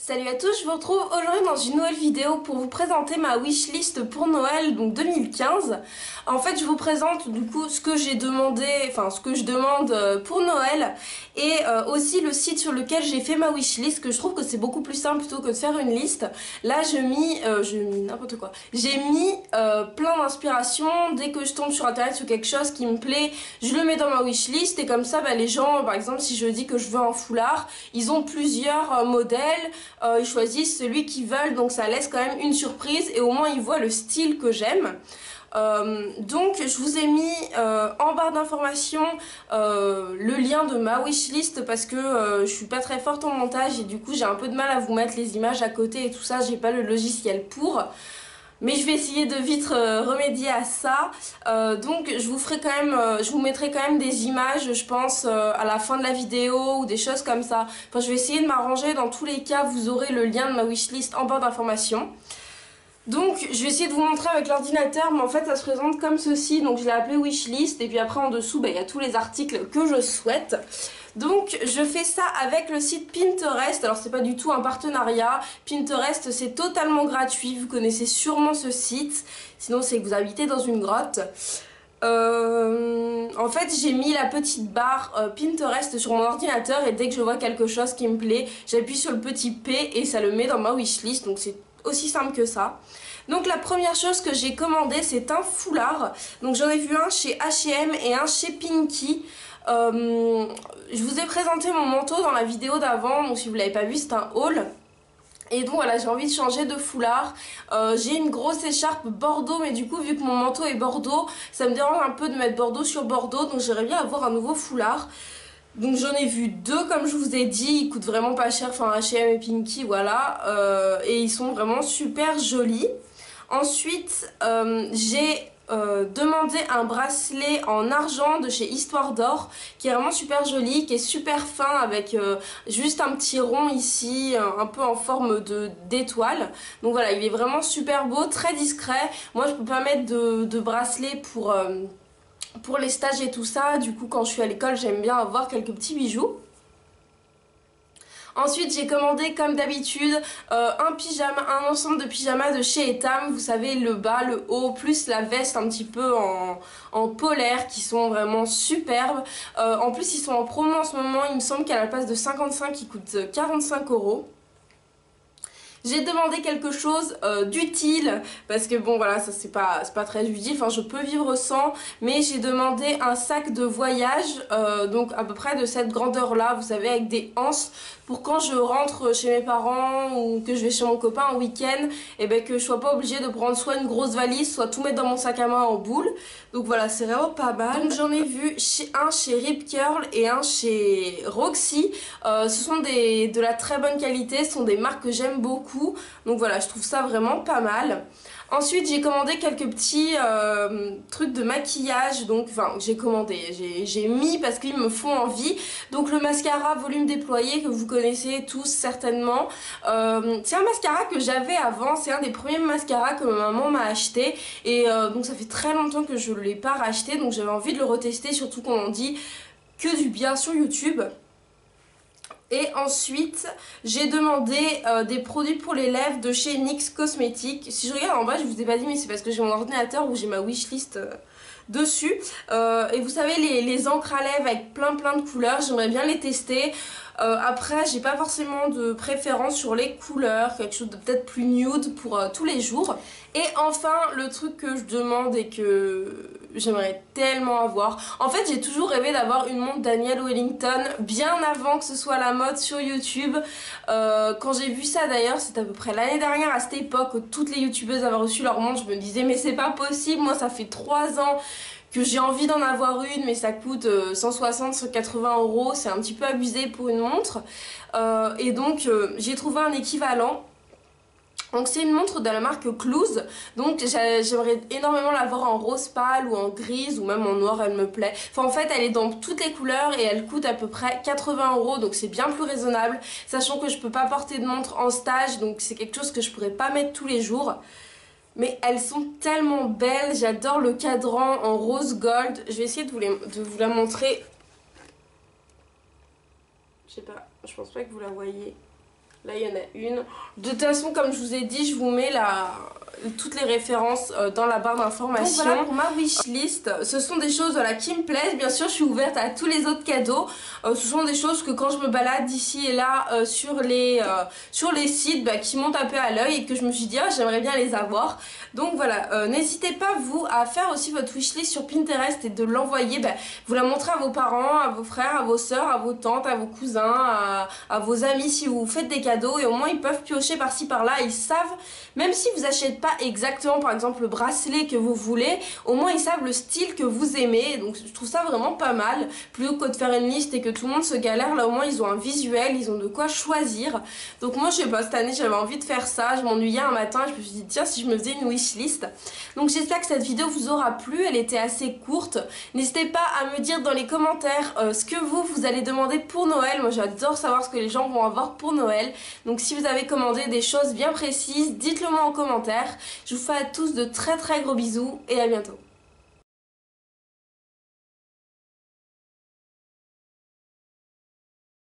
Salut à tous, je vous retrouve aujourd'hui dans une nouvelle vidéo pour vous présenter ma wishlist pour Noël, donc 2015. En fait, je vous présente du coup ce que j'ai demandé, enfin ce que je demande pour Noël et aussi le site sur lequel j'ai fait ma wishlist, que je trouve que c'est beaucoup plus simple plutôt que de faire une liste. Là, j'ai mis n'importe quoi. J'ai mis plein d'inspirations. Dès que je tombe sur internet sur quelque chose qui me plaît, je le mets dans ma wishlist et comme ça, les gens, par exemple, si je dis que je veux un foulard, ils ont plusieurs modèles. Ils choisissent celui qu'ils veulent, donc ça laisse quand même une surprise et au moins ils voient le style que j'aime. Donc je vous ai mis en barre d'informations le lien de ma wishlist parce que je suis pas très forte en montage et du coup j'ai un peu de mal à vous mettre les images à côté et tout ça, j'ai pas le logiciel pour. Mais je vais essayer de vite remédier à ça. Donc je vous ferai quand même, je vous mettrai quand même des images, je pense, à la fin de la vidéo ou des choses comme ça. Enfin, je vais essayer de m'arranger. Dans tous les cas, vous aurez le lien de ma wishlist en barre d'informations. Donc je vais essayer de vous montrer avec l'ordinateur, mais en fait ça se présente comme ceci. Donc je l'ai appelé wishlist et puis après en dessous il y a tous les articles que je souhaite. Donc je fais ça avec le site Pinterest. Alors c'est pas du tout un partenariat. Pinterest c'est totalement gratuit, vous connaissez sûrement ce site. Sinon c'est que vous habitez dans une grotte. En fait j'ai mis la petite barre Pinterest sur mon ordinateur et dès que je vois quelque chose qui me plaît, j'appuie sur le petit P et ça le met dans ma wishlist. Donc c'est aussi simple que ça. Donc la première chose que j'ai commandé c'est un foulard. Donc j'en ai vu un chez H&M et un chez Pinky. Je vous ai présenté mon manteau dans la vidéo d'avant, donc si vous l'avez pas vu c'est un haul. Et donc voilà, j'ai envie de changer de foulard. J'ai une grosse écharpe bordeaux, mais du coup vu que mon manteau est bordeaux, ça me dérange un peu de mettre bordeaux sur bordeaux, donc j'aimerais bien avoir un nouveau foulard. Donc j'en ai vu deux comme je vous ai dit, ils coûtent vraiment pas cher, enfin H&M et Pinky voilà, et ils sont vraiment super jolis. Ensuite j'ai demandé un bracelet en argent de chez Histoire d'Or qui est vraiment super joli, qui est super fin avec juste un petit rond ici, un peu en forme d'étoile. Donc voilà, il est vraiment super beau, très discret. Moi je peux pas mettre de bracelet pour les stages et tout ça, du coup quand je suis à l'école j'aime bien avoir quelques petits bijoux. Ensuite j'ai commandé comme d'habitude un pyjama, un ensemble de pyjamas de chez Etam, vous savez le bas, le haut, plus la veste un petit peu en polaire qui sont vraiment superbes. En plus ils sont en promo en ce moment, il me semble qu'à la place de 55 ils coûtent 45 €. J'ai demandé quelque chose d'utile parce que bon voilà, ça c'est pas très utile, enfin je peux vivre sans, mais j'ai demandé un sac de voyage donc à peu près de cette grandeur là, vous savez, avec des anses pour quand je rentre chez mes parents ou que je vais chez mon copain en week-end, et que je sois pas obligée de prendre soit une grosse valise, soit tout mettre dans mon sac à main en boule. Donc voilà, c'est vraiment pas mal. Donc j'en ai vu un chez Rip Curl et un chez Roxy. Ce sont de la très bonne qualité, ce sont des marques que j'aime beaucoup. Donc voilà, je trouve ça vraiment pas mal. Ensuite j'ai commandé quelques petits trucs de maquillage, donc enfin j'ai commandé, j'ai mis parce qu'ils me font envie. Donc le mascara volume déployé que vous connaissez tous certainement, c'est un mascara que j'avais avant, c'est un des premiers mascaras que ma maman m'a acheté et donc ça fait très longtemps que je ne l'ai pas racheté, donc j'avais envie de le retester, surtout qu'on en dit que du bien sur YouTube. Et ensuite, j'ai demandé des produits pour les lèvres de chez NYX Cosmetics. Si je regarde en bas, je vous ai pas dit, mais c'est parce que j'ai mon ordinateur où j'ai ma wishlist dessus. Et vous savez, les encres à lèvres avec plein de couleurs, j'aimerais bien les tester. Après, j'ai pas forcément de préférence sur les couleurs, quelque chose de peut-être plus nude pour tous les jours. Et enfin, le truc que je demande et que j'aimerais tellement avoir. En fait, j'ai toujours rêvé d'avoir une montre Daniel Wellington bien avant que ce soit la mode sur YouTube. Quand j'ai vu ça d'ailleurs, c'était à peu près l'année dernière à cette époque où toutes les youtubeuses avaient reçu leur montre, je me disais mais c'est pas possible, moi ça fait 3 ans que j'ai envie d'en avoir une, mais ça coûte 160, 180 €, c'est un petit peu abusé pour une montre. Et donc j'ai trouvé un équivalent. Donc c'est une montre de la marque Cluse, donc j'aimerais énormément l'avoir en rose pâle ou en grise ou même en noir, elle me plaît. Enfin en fait elle est dans toutes les couleurs et elle coûte à peu près 80 €, donc c'est bien plus raisonnable, sachant que je peux pas porter de montre en stage, donc c'est quelque chose que je pourrais pas mettre tous les jours. Mais elles sont tellement belles, j'adore le cadran en rose gold. Je vais essayer de vous la montrer. Je sais pas, je pense pas que vous la voyez. Là, il y en a une. De toute façon, comme je vous ai dit, je vous mets toutes les références dans la barre d'informations. Donc voilà pour ma wishlist. Ce sont des choses voilà, qui me plaisent. Bien sûr, je suis ouverte à tous les autres cadeaux. Ce sont des choses que quand je me balade ici et là sur les sites qui montent un peu à l'œil et que je me suis dit ah, j'aimerais bien les avoir. Donc voilà, n'hésitez pas vous à faire aussi votre wishlist sur Pinterest et de l'envoyer. Vous la montrez à vos parents, à vos frères, à vos soeurs, à vos tantes, à vos cousins, à vos amis si vous faites des cadeaux. Et au moins ils peuvent piocher par-ci par-là. Ils savent, même si vous achetez pas exactement par exemple le bracelet que vous voulez, au moins ils savent le style que vous aimez. Donc je trouve ça vraiment pas mal, plutôt que de faire une liste et que tout le monde se galère. Là au moins ils ont un visuel, ils ont de quoi choisir. Donc moi je sais pas, cette année j'avais envie de faire ça, je m'ennuyais un matin, je me suis dit tiens si je me faisais une wishlist. Donc j'espère que cette vidéo vous aura plu, elle était assez courte. N'hésitez pas à me dire dans les commentaires ce que vous allez demander pour Noël. Moi j'adore savoir ce que les gens vont avoir pour Noël. Donc si vous avez commandé des choses bien précises, dites-le moi en commentaire. Je vous fais à tous de très gros bisous et à bientôt.